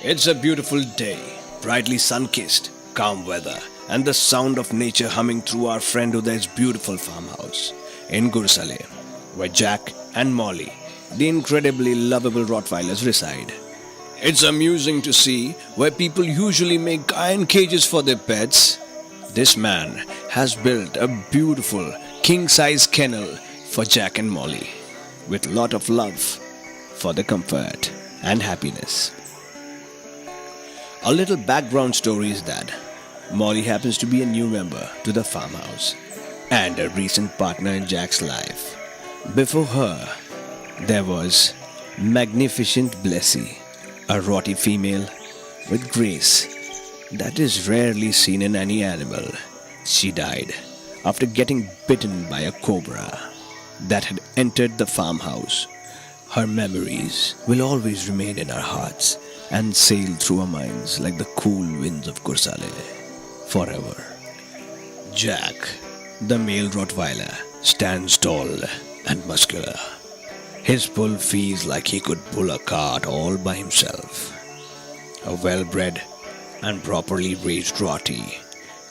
It's a beautiful day, brightly sun-kissed, calm weather, and the sound of nature humming through our friend Uday's beautiful farmhouse in Gursale, where Jack and Molly, the incredibly lovable rottweilers, reside. It's amusing to see where people usually make iron cages for their pets. This man has built a beautiful king-size kennel for Jack and Molly, with lot of love for their comfort and happiness. A little background story is that Molly happens to be a new member to the farmhouse and a recent partner in Jack's life. Before her, there was magnificent Blessy, a rotty female with grace that is rarely seen in any animal. She died after getting bitten by a cobra that had entered the farmhouse. Her memories will always remain in our hearts and sail through our minds like the cool winds of Gursale forever. Jack, the male Rottweiler, stands tall and muscular. His pull feels like he could pull a cart all by himself. A well-bred and properly raised Rottie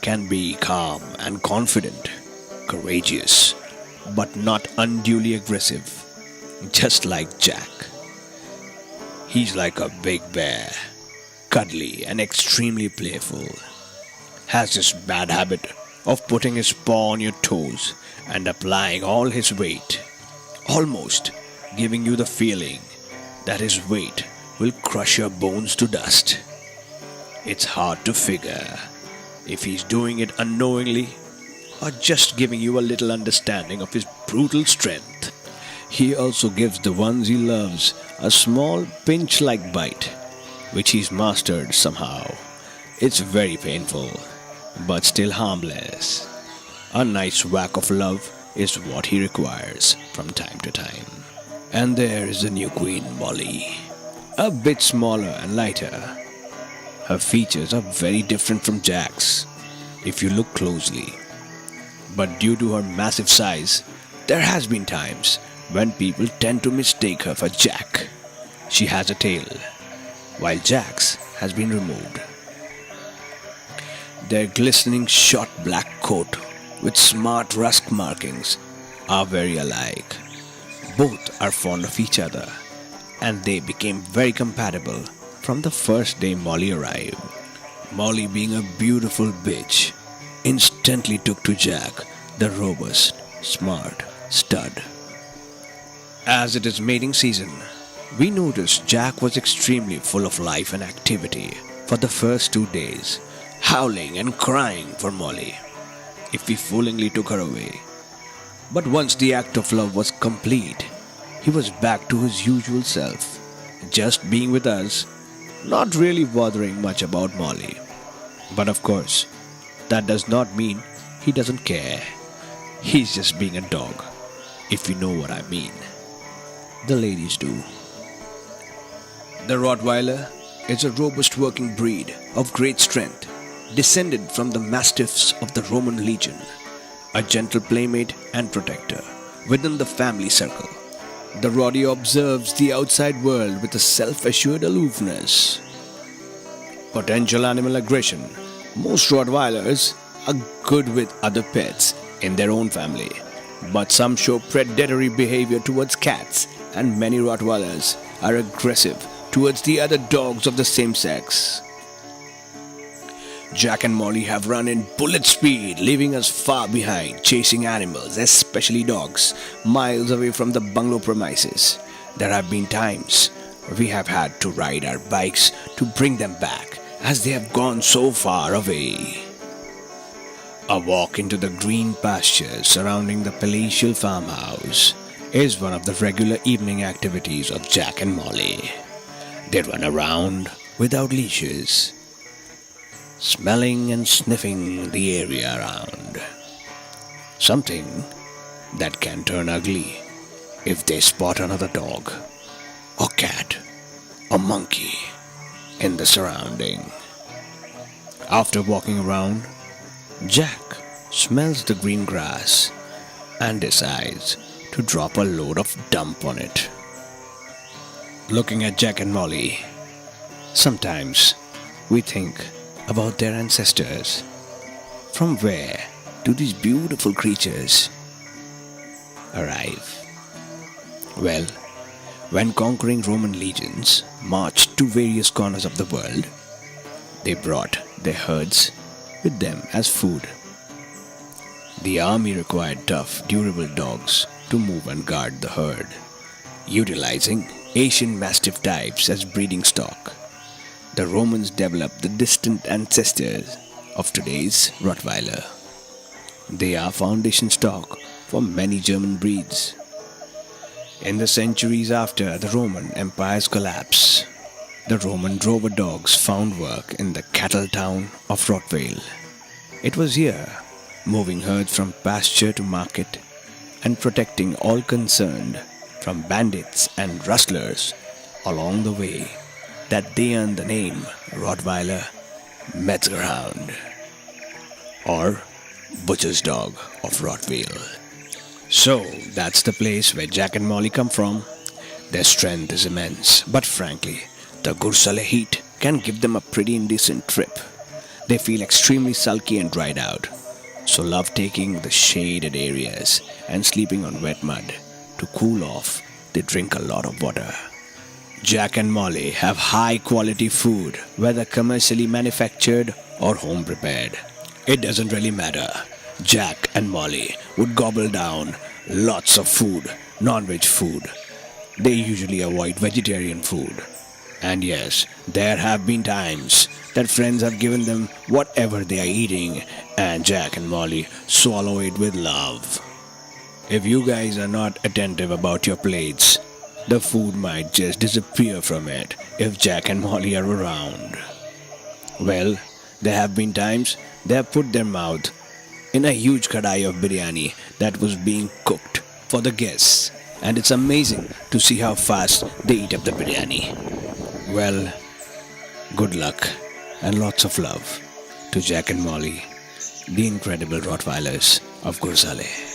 can be calm and confident, courageous, but not unduly aggressive, just like Jack. He's like a big bear, cuddly and extremely playful. Has this bad habit of putting his paw on your toes and applying all his weight, almost giving you the feeling that his weight will crush your bones to dust. It's hard to figure if he's doing it unknowingly or just giving you a little understanding of his brutal strength. He also gives the ones he loves a small pinch-like bite, which he's mastered somehow. It's very painful, but still harmless. A nice whack of love is what he requires from time to time. And there is the new queen, Molly. A bit smaller and lighter. Her features are very different from Jack's, if you look closely. But due to her massive size, there has been times when people tend to mistake her for Jack. She has a tail, while Jack's has been removed. Their glistening short black coat with smart rust markings are very alike. Both are fond of each other, and they became very compatible from the first day Molly arrived. Molly, being a beautiful bitch, instantly took to Jack, the robust, smart stud. As it is mating season, we noticed Jack was extremely full of life and activity for the first 2 days, howling and crying for Molly if we foolingly took her away. But once the act of love was complete, he was back to his usual self, just being with us, not really bothering much about Molly. But of course, that does not mean he doesn't care. He's just being a dog, if you know what I mean. The ladies do. The Rottweiler is a robust working breed of great strength, descended from the Mastiffs of the Roman legion, a gentle playmate and protector within the family circle. The Rottie observes the outside world with a self-assured aloofness. Potential animal aggression. Most Rottweilers are good with other pets in their own family, but some show predatory behavior towards cats, and many Rottweilers are aggressive towards the other dogs of the same sex. Jack and Molly have run in bullet speed, leaving us far behind, chasing animals, especially dogs, miles away from the bungalow premises. There have been times we have had to ride our bikes to bring them back, as they have gone so far away. A walk into the green pastures surrounding the palatial farmhouse is one of the regular evening activities of Jack and Molly. They run around without leashes, smelling and sniffing the area around. Something that can turn ugly if they spot another dog, or cat, or monkey in the surrounding. After walking around, Jack smells the green grass and decides to drop a load of dump on it. Looking at Jack and Molly, Sometimes we think about their ancestors. From where do these beautiful creatures arrive? Well, when conquering Roman legions marched to various corners of the world, they brought their herds with them as food. The army required tough, durable dogs to move and guard the herd, utilizing Asian Mastiff types as breeding stock. The Romans developed the distant ancestors of today's Rottweiler. They are foundation stock for many German breeds. In the centuries after the Roman Empire's collapse, the Roman drover dogs found work in the cattle town of Rottweil. It was here, moving herds from pasture to market and protecting all concerned from bandits and rustlers along the way, that they earned the name Rottweiler Metzgerhound, or Butcher's Dog of Rottweil. So, that's the place where Jack and Molly come from. Their strength is immense, but frankly, the Gursale heat can give them a pretty indecent trip. They feel extremely sulky and dried out, so love taking the shaded areas and sleeping on wet mud. To cool off, they drink a lot of water. Jack and Molly have high quality food, whether commercially manufactured or home prepared. It doesn't really matter. Jack and Molly would gobble down lots of food, non-veg food. They usually avoid vegetarian food. And yes, there have been times that friends have given them whatever they are eating, and Jack and Molly swallow it with love. If you guys are not attentive about your plates, the food might just disappear from it if Jack and Molly are around. Well, there have been times they have put their mouth in a huge kadai of biryani that was being cooked for the guests, and it's amazing to see how fast they eat up the biryani. Well, good luck and lots of love to Jack and Molly, the incredible Rottweilers of Gursale.